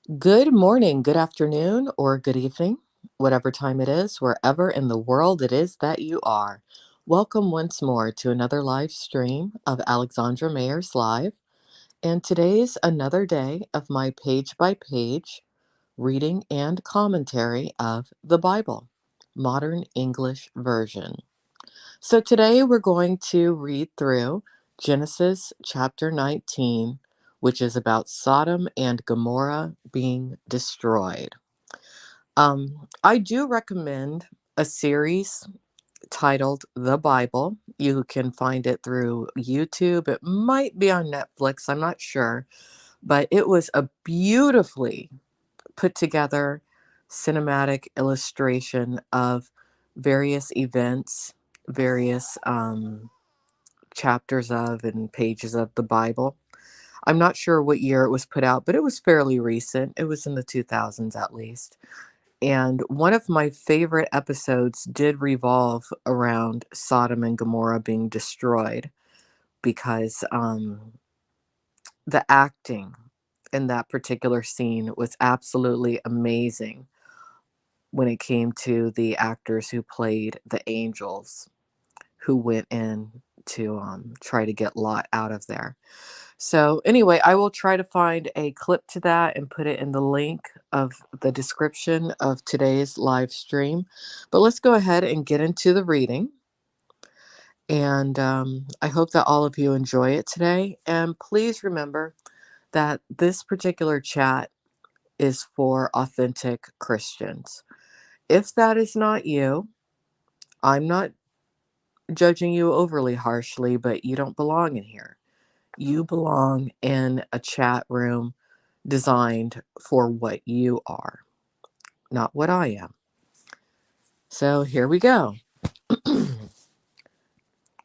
Good morning, good afternoon, or good evening, whatever time it is, wherever in the world it is that you are. Welcome once more to another live stream of Alexandra Mayer's Live. And today's another day of my page by page reading and commentary of the Bible, Modern English Version. So today we're going to read through Genesis chapter 19, which is about Sodom and Gomorrah being destroyed. I do recommend a series titled The Bible. You can find it through YouTube. It might be on Netflix, I'm not sure, but it was a beautifully put together cinematic illustration of various events, various chapters of and pages of the Bible. I'm not sure what year it was put out, but it was fairly recent. It was in the 2000s at least. And one of my favorite episodes did revolve around Sodom and Gomorrah being destroyed because the acting in that particular scene was absolutely amazing when it came to the actors who played the angels who went in to try to get Lot out of there. So, anyway, I will try to find a clip to that and put it in the link of the description of today's live stream. But let's go ahead and get into the reading. And I hope that all of you enjoy it today. And please remember that this particular chat is for authentic Christians. If that is not you, I'm not judging you overly harshly, but you don't belong in here. You belong in a chat room designed for what you are, not what I am. So here we go.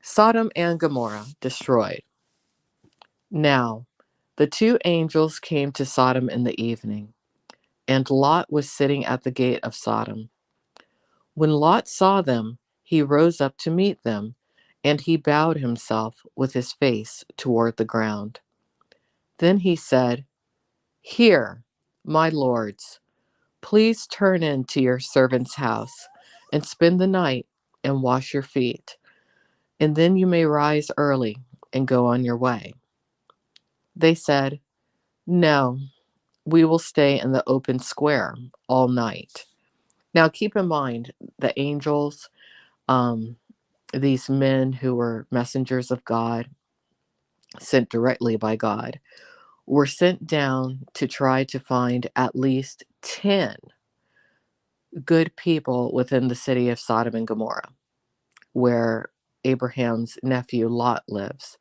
Sodom and Gomorrah destroyed. Now, the two angels came to Sodom in the evening, and Lot was sitting at the gate of Sodom. When Lot saw them, he rose up to meet them, and he bowed himself with his face toward the ground. Then he said, "Here, my lords, please turn in to your servant's house and spend the night and wash your feet, and then you may rise early and go on your way." They said, "No, we will stay in the open square all night." Now, keep in mind the angels, um, these men who were messengers of God, sent directly by God, were sent down to try to find at least 10 good people within the city of Sodom and Gomorrah, where Abraham's nephew Lot lives,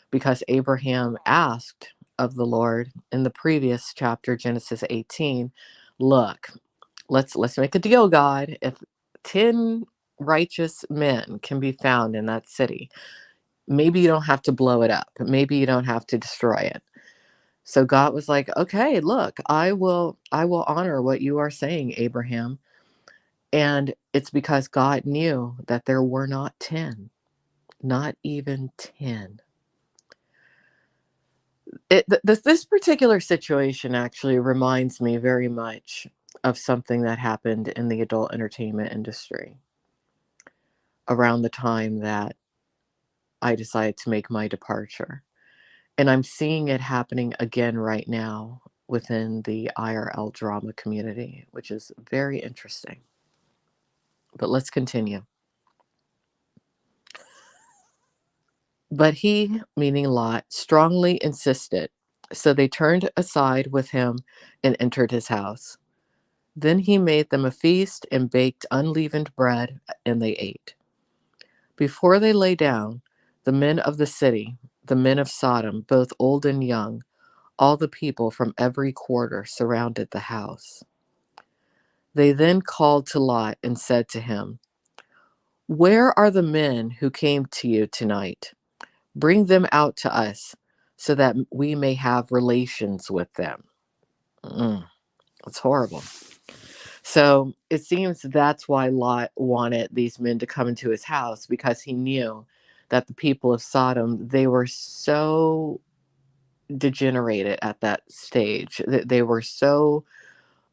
because Abraham asked of the Lord in the previous chapter, Genesis 18, "Look, let's make a deal, God. If 10 righteous men can be found in that city, maybe you don't have to blow it up. Maybe you don't have to destroy it." So God was like, "Okay, look, I will honor what you are saying, Abraham." And it's because God knew that there were not 10, not even 10. This particular situation actually reminds me very much of something that happened in the adult entertainment industry around the time that I decided to make my departure. And I'm seeing it happening again right now within the IRL drama community, which is very interesting. But let's continue. But he, meaning Lot, strongly insisted. So they turned aside with him and entered his house. Then he made them a feast and baked unleavened bread, and they ate. Before they lay down, the men of the city, the men of Sodom, both old and young, all the people from every quarter surrounded the house. They then called to Lot and said to him, "Where are the men who came to you tonight? Bring them out to us so that we may have relations with them." That's horrible. So it seems that's why Lot wanted these men to come into his house, because he knew that the people of Sodom, they were so degenerated at that stage. That they were so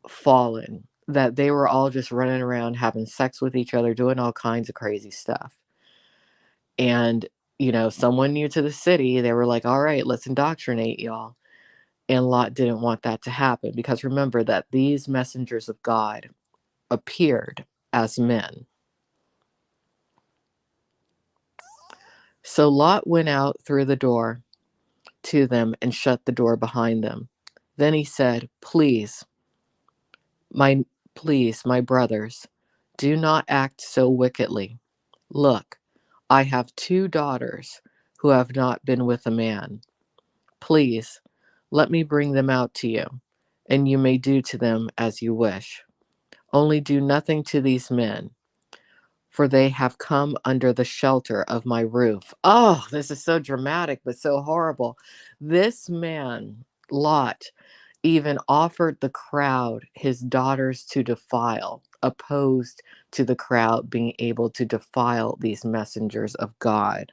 fallen that they were all just running around having sex with each other, doing all kinds of crazy stuff. And, someone new to the city, they were like, all right, let's indoctrinate y'all. And Lot didn't want that to happen because remember that these messengers of God appeared as men. So Lot went out through the door to them and shut the door behind them. Then he said, my please, my brothers, do not act so wickedly. Look, I have 2 daughters who have not been with a man. Please, let me bring them out to you, and you may do to them as you wish. Only do nothing to these men, for they have come under the shelter of my roof. Oh, this is so dramatic, but so horrible. This man, Lot, even offered the crowd his daughters to defile, opposed to the crowd being able to defile these messengers of God.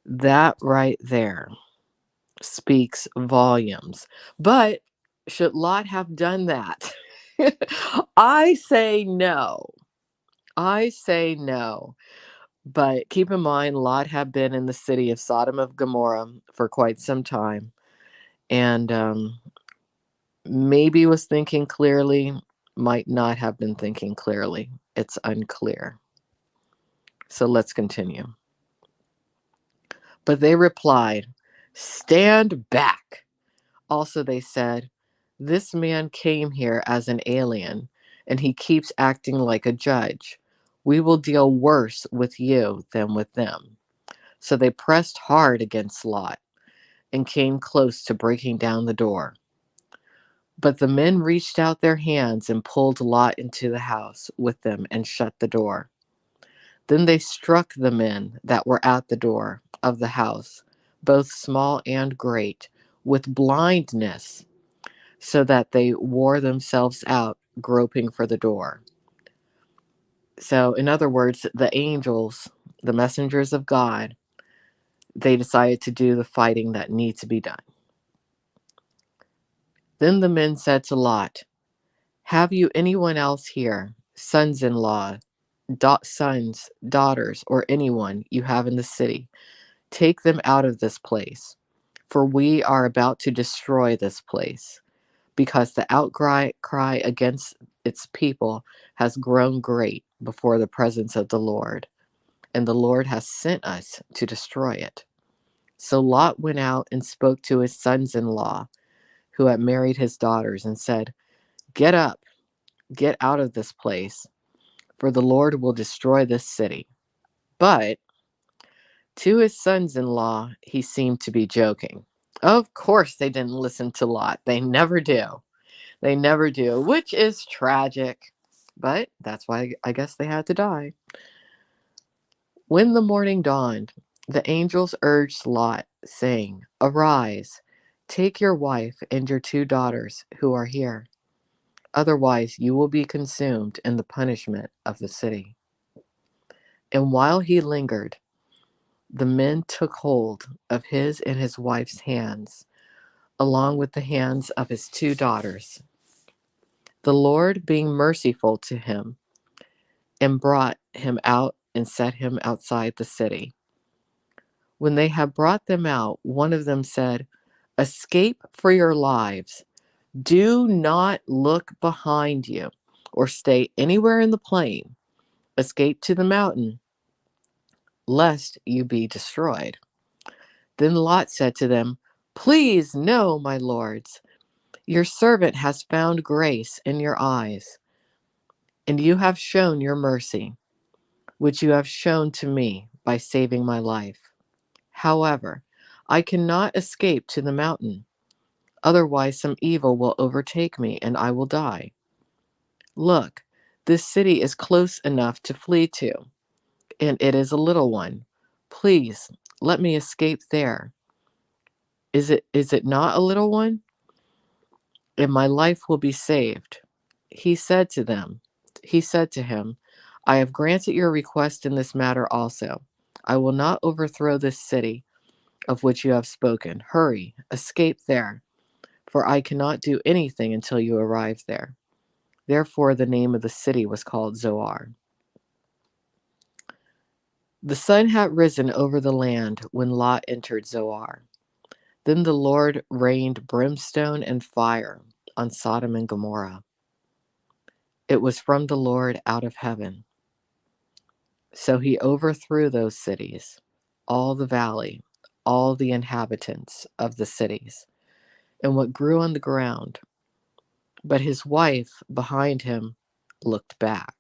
That right there speaks volumes. But should Lot have done that? I say no. I say no. But keep in mind, Lot had been in the city of Sodom of Gomorrah for quite some time. And maybe was thinking clearly, might not have been thinking clearly. It's unclear. So let's continue. But they replied, "Stand back." Also, they said, "This man came here as an alien, and he keeps acting like a judge. We will deal worse with you than with them." So they pressed hard against Lot and came close to breaking down the door. But the men reached out their hands and pulled Lot into the house with them and shut the door. Then they struck the men that were at the door of the house, both small and great, with blindness, so that they wore themselves out, groping for the door. So, in other words, the angels, the messengers of God, they decided to do the fighting that needs to be done. Then the men said to Lot, "Have you anyone else here, sons-in-law, sons, daughters, or anyone you have in the city? Take them out of this place, for we are about to destroy this place, because the outcry against its people has grown great before the presence of the Lord, and the Lord has sent us to destroy it." So Lot went out and spoke to his sons-in-law, who had married his daughters, and said, "Get up, get out of this place, for the Lord will destroy this city." But to his sons-in-law, he seemed to be joking. Of course, they didn't listen to Lot. They never do. They never do, which is tragic. But that's why I guess they had to die. When the morning dawned, the angels urged Lot, saying, "Arise, take your wife and your 2 daughters who are here. Otherwise, you will be consumed in the punishment of the city." And while he lingered, the men took hold of his and his wife's hands, along with the hands of his 2 daughters, the Lord being merciful to him, and brought him out and set him outside the city. When they had brought them out, one of them said, "Escape for your lives. Do not look behind you or stay anywhere in the plain. Escape to the mountain, lest you be destroyed." Then Lot said to them, "Please, no, my lords. Your servant has found grace in your eyes, and you have shown your mercy, which you have shown to me by saving my life. However, I cannot escape to the mountain. Otherwise, some evil will overtake me, and I will die. Look, this city is close enough to flee to, and it is a little one. Please, let me escape there. Is it not a little one? And my life will be saved." He said to them, he said to him, "I have granted your request in this matter also. I will not overthrow this city of which you have spoken. Hurry, escape there, for I cannot do anything until you arrive there." Therefore, the name of the city was called Zoar. The sun had risen over the land when Lot entered Zoar. Then the Lord rained brimstone and fire on Sodom and Gomorrah. It was from the Lord out of heaven. So he overthrew those cities, all the valley, all the inhabitants of the cities, and what grew on the ground. But his wife behind him looked back,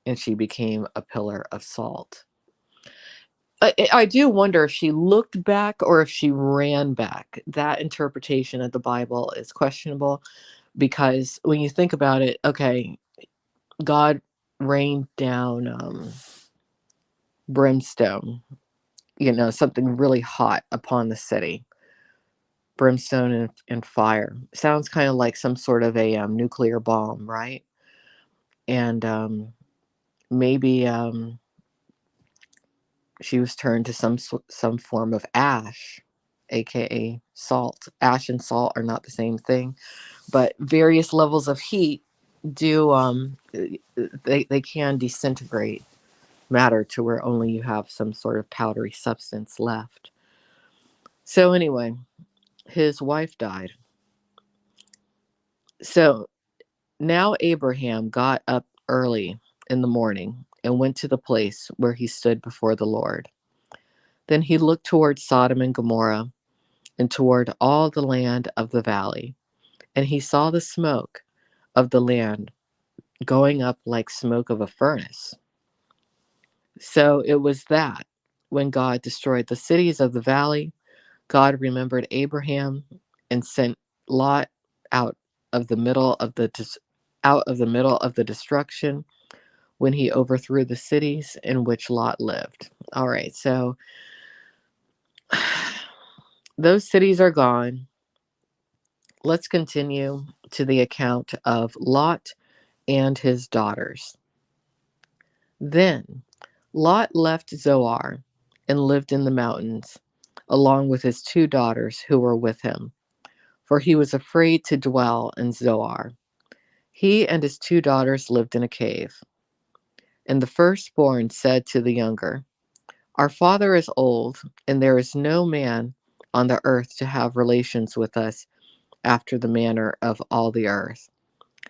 and she became a pillar of salt. I do wonder if she looked back or if she ran back. That interpretation of the Bible is questionable because when you think about it, okay, God rained down brimstone, something really hot upon the city. Brimstone and fire. Sounds kind of like some sort of a nuclear bomb, right? And maybe she was turned to some form of ash, aka salt. Ash and salt are not the same thing, but various levels of heat do they can disintegrate matter to where only you have some sort of powdery substance left. So anyway, his wife died. So now Abraham got up early in the morning and went to the place where he stood before the Lord. Then he looked toward Sodom and Gomorrah and toward all the land of the valley, and he saw the smoke of the land going up like smoke of a furnace. So it was that when God destroyed the cities of the valley, God remembered Abraham and sent Lot out of the middle of the destruction when he overthrew the cities in which Lot lived. All right, so those cities are gone. Let's continue to the account of Lot and his daughters. Then Lot left Zoar and lived in the mountains, along with his 2 daughters who were with him, for he was afraid to dwell in Zoar. He and his 2 daughters lived in a cave. And the firstborn said to the younger, "Our father is old, and there is no man on the earth to have relations with us after the manner of all the earth.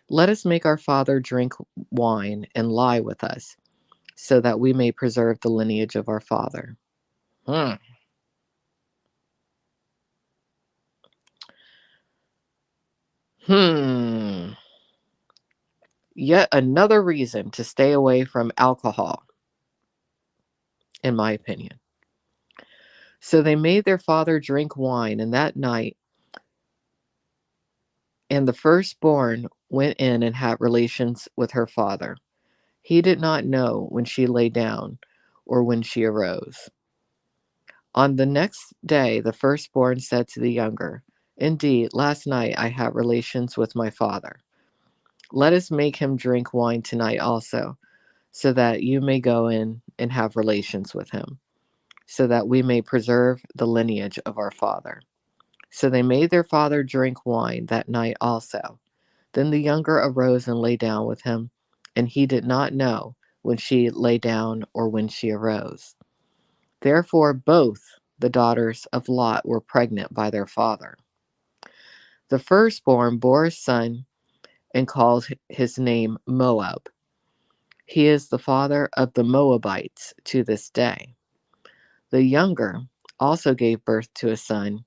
Let us make our father drink wine and lie with us, so that we may preserve the lineage of our father." Hmm. Hmm. Yet another reason to stay away from alcohol, in my opinion. So they made their father drink wine, and that night, and the firstborn went in and had relations with her father. He did not know when she lay down or when she arose. On the next day, the firstborn said to the younger, "Indeed, last night I had relations with my father. Let us make him drink wine tonight also, so that you may go in and have relations with him, so that we may preserve the lineage of our father." So they made their father drink wine that night also. Then the younger arose and lay down with him, and he did not know when she lay down or when she arose. Therefore both the daughters of Lot were pregnant by their father. The firstborn bore a son and called his name Moab. He is the father of the Moabites to this day. The younger also gave birth to a son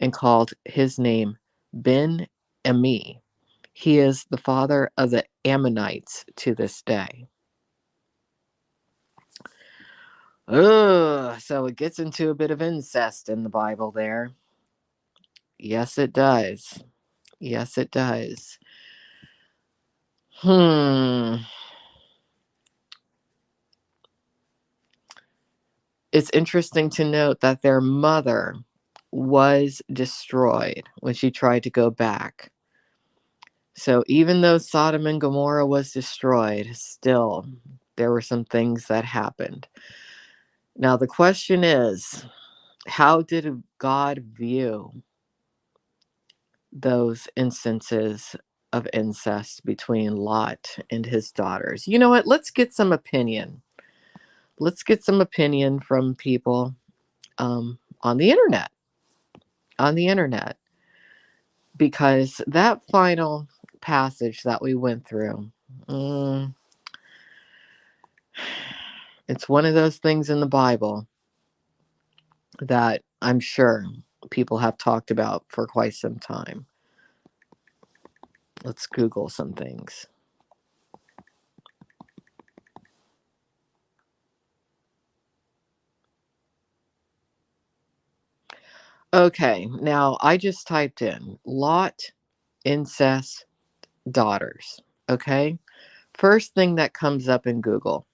and called his name Ben-Ami. He is the father of the Ammonites to this day. Oh, so it gets into a bit of incest in the Bible there. Yes, it does. Yes, it does. It's interesting to note that their mother was destroyed when she tried to go back. So even though Sodom and Gomorrah was destroyed, still there were some things that happened. Now the question is, How did God view those instances of incest between Lot and his daughters? You know what? Let's get some opinion. Let's get some opinion from people on the internet. On the internet. Because that final passage that we went through, mm, it's one of those things in the Bible that I'm sure people have talked about for quite some time. Let's Google some things. Okay, now I just typed in Lot, incest, daughters. Okay, first thing that comes up in Google.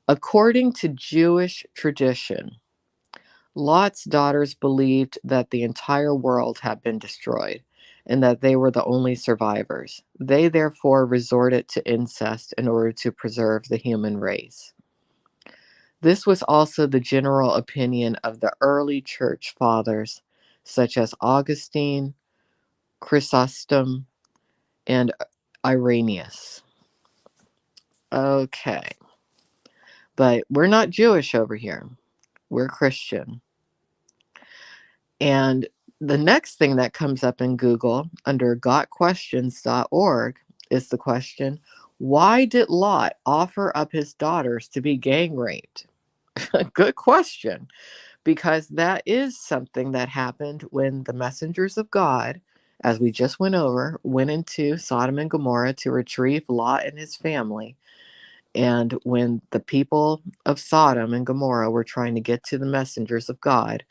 According to Jewish tradition, Lot's daughters believed that the entire world had been destroyed and that they were the only survivors. They therefore resorted to incest in order to preserve the human race. This was also the general opinion of the early church fathers, such as Augustine, Chrysostom, and Irenaeus. Okay, but we're not Jewish over here, we're Christian. And the next thing that comes up in Google under gotquestions.org is the question, why did Lot offer up his daughters to be gang raped? Good question, because that is something that happened when the messengers of God, as we just went over, went into Sodom and Gomorrah to retrieve Lot and his family. And when the people of Sodom and Gomorrah were trying to get to the messengers of God,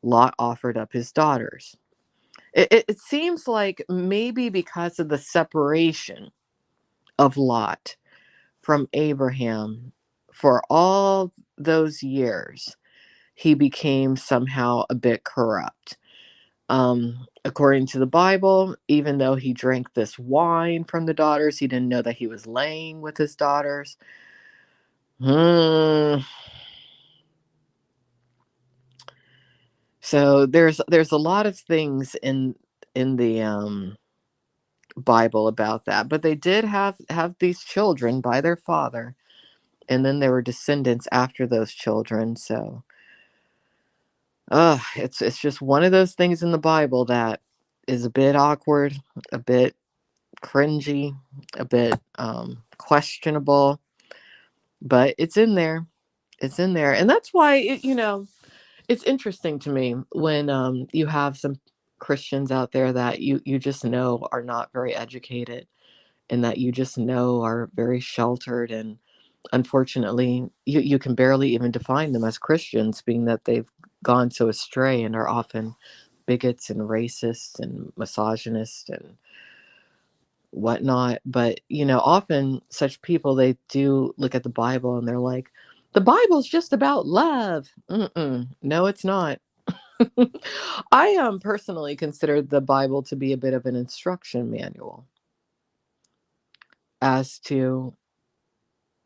Lot offered up his daughters. It seems like maybe because of the separation of Lot from Abraham for all those years, he became somehow a bit corrupt. According to the Bible, even though he drank this wine from the daughters, he didn't know that he was laying with his daughters. Hmm. So there's a lot of things in the Bible about that, but they did have these children by their father, and then there were descendants after those children. So, it's just one of those things in the Bible that is a bit awkward, a bit cringy, a bit questionable, but it's in there. It's in there, and that's why it's interesting to me when you have some Christians out there that you just know are not very educated and that you just know are very sheltered, and unfortunately you can barely even define them as Christians, being that they've gone so astray and are often bigots and racists and misogynists and whatnot. But often such people, they do look at the Bible and they're like, the Bible's just about love. No, it's not. I personally consider the Bible to be a bit of an instruction manual as to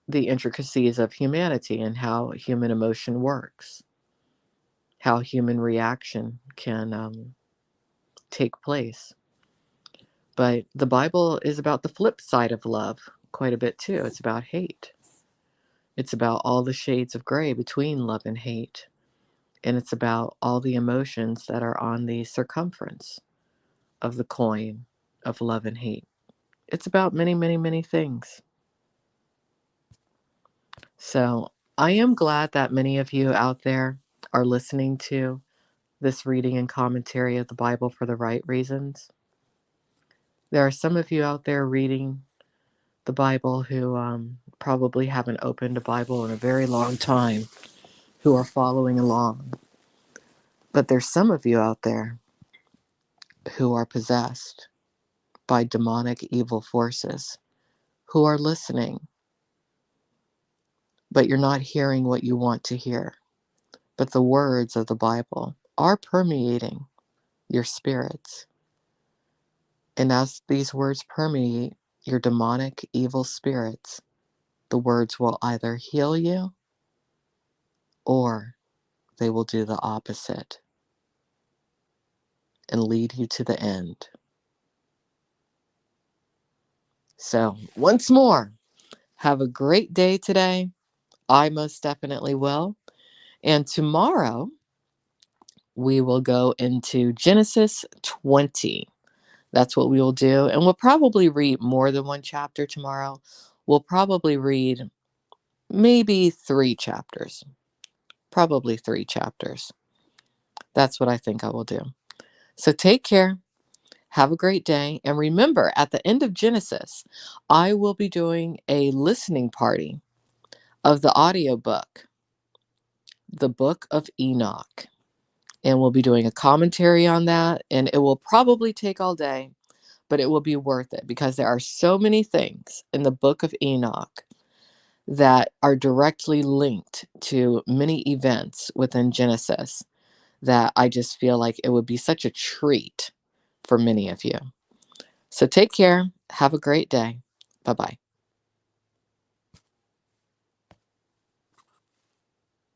the intricacies of humanity and how human emotion works, how human reaction can take place. But the Bible is about the flip side of love quite a bit too. It's about hate. It's about all the shades of gray between love and hate. And it's about all the emotions that are on the circumference of the coin of love and hate. It's about many, many, many things. So I am glad that many of you out there are listening to this reading and commentary of the Bible for the right reasons. There are some of you out there reading the Bible who probably haven't opened a Bible in a very long time, who are following along. But there's some of you out there who are possessed by demonic evil forces, who are listening, but you're not hearing what you want to hear. But the words of the Bible are permeating your spirits. And as these words permeate your demonic evil spirits, the words will either heal you or they will do the opposite and lead you to the end. So, once more, have a great day today. I most definitely will. And tomorrow, we will go into Genesis 20. That's what we will do. And we'll probably read more than one chapter tomorrow. We'll probably read maybe 3 chapters. Probably 3 chapters. That's what I think I will do. So take care. Have a great day. And remember, at the end of Genesis, I will be doing a listening party of the audiobook, The Book of Enoch. And we'll be doing a commentary on that. And it will probably take all day, but it will be worth it because there are so many things in the Book of Enoch that are directly linked to many events within Genesis that I just feel like it would be such a treat for many of you. So take care. Have a great day. Bye-bye.